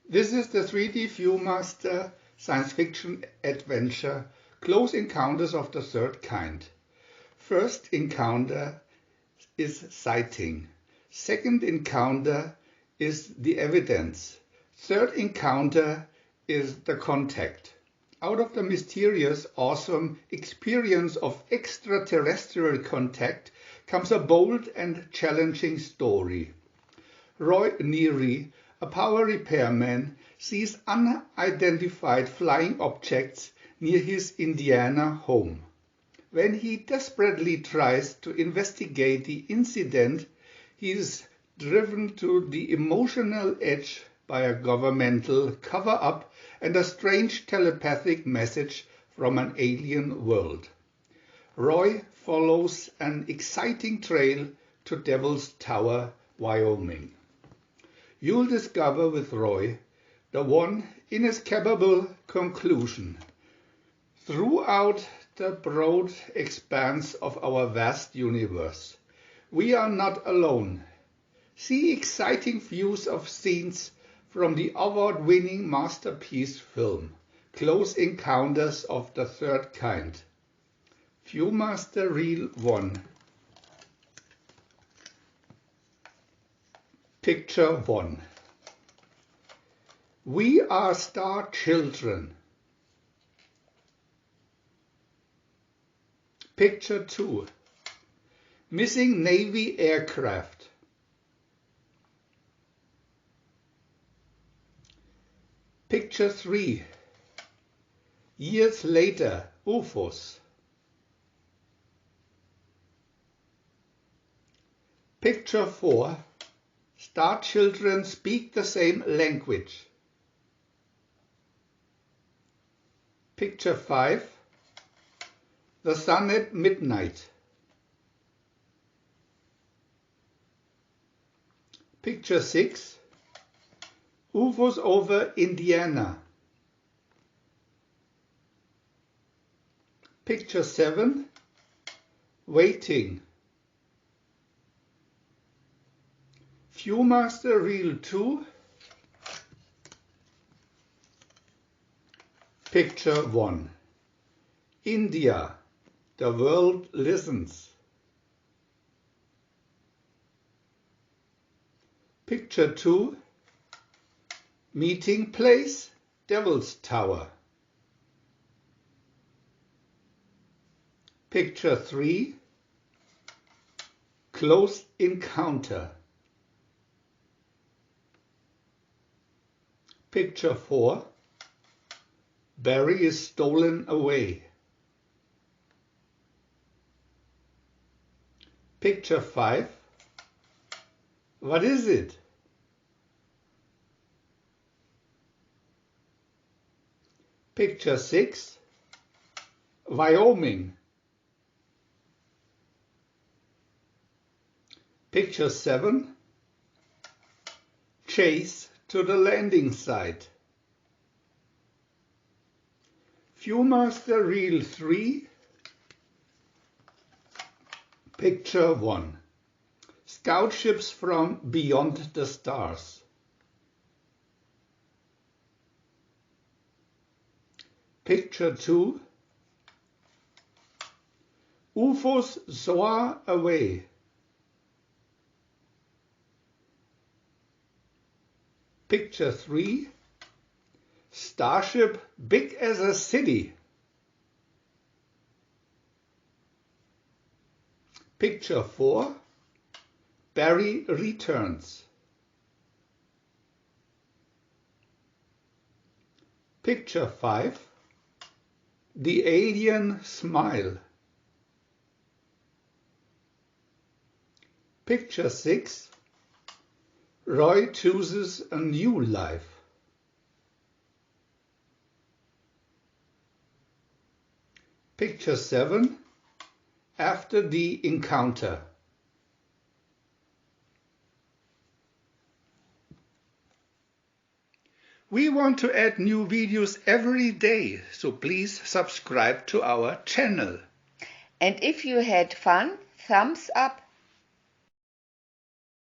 This is the 3D VIEW-MASTER science fiction adventure Close Encounters of the Third Kind. First encounter is sighting. Second encounter is the evidence. Third encounter is the contact. Out of the mysterious, awesome experience of extraterrestrial contact comes a bold and challenging story. Roy Neary, a power repairman, sees unidentified flying objects near his Indiana home. When he desperately tries to investigate the incident, he is driven to the emotional edge by a governmental cover-up and a strange telepathic message from an alien world. Roy follows an exciting trail to Devil's Tower, Wyoming. You'll discover with Roy the one inescapable conclusion. Throughout the broad expanse of our vast universe, we are not alone. See exciting views of scenes from the award-winning masterpiece film, Close Encounters of the Third Kind. VIEW-MASTER Reel 1. Picture 1. We are star children. Picture 2. Missing Navy aircraft. Picture 3. Years later, UFOs. Picture 4. Star children speak the same language. Picture 5. The sun at midnight. Picture 6. UFOs over Indiana. Picture 7. Waiting. VIEW-MASTER Reel 2. Picture 1. India. The world listens. Picture 2. Meeting place, Devil's Tower. Picture 3. Close encounter. Picture 4. Barry is stolen away. Picture 5. What is it? Picture 6. Wyoming. Picture 7. Chase to the landing site. VIEW-MASTER Reel 3. Picture 1. Scout ships from beyond the stars. Picture 2. UFOs soar away. Picture 3. Starship big as a city. Picture 4. Barry returns. Picture 5. The alien smile. Picture 6. Roy chooses a new life. Picture 7. After the encounter. We want to add new videos every day, so please subscribe to our channel. And if you had fun, thumbs up.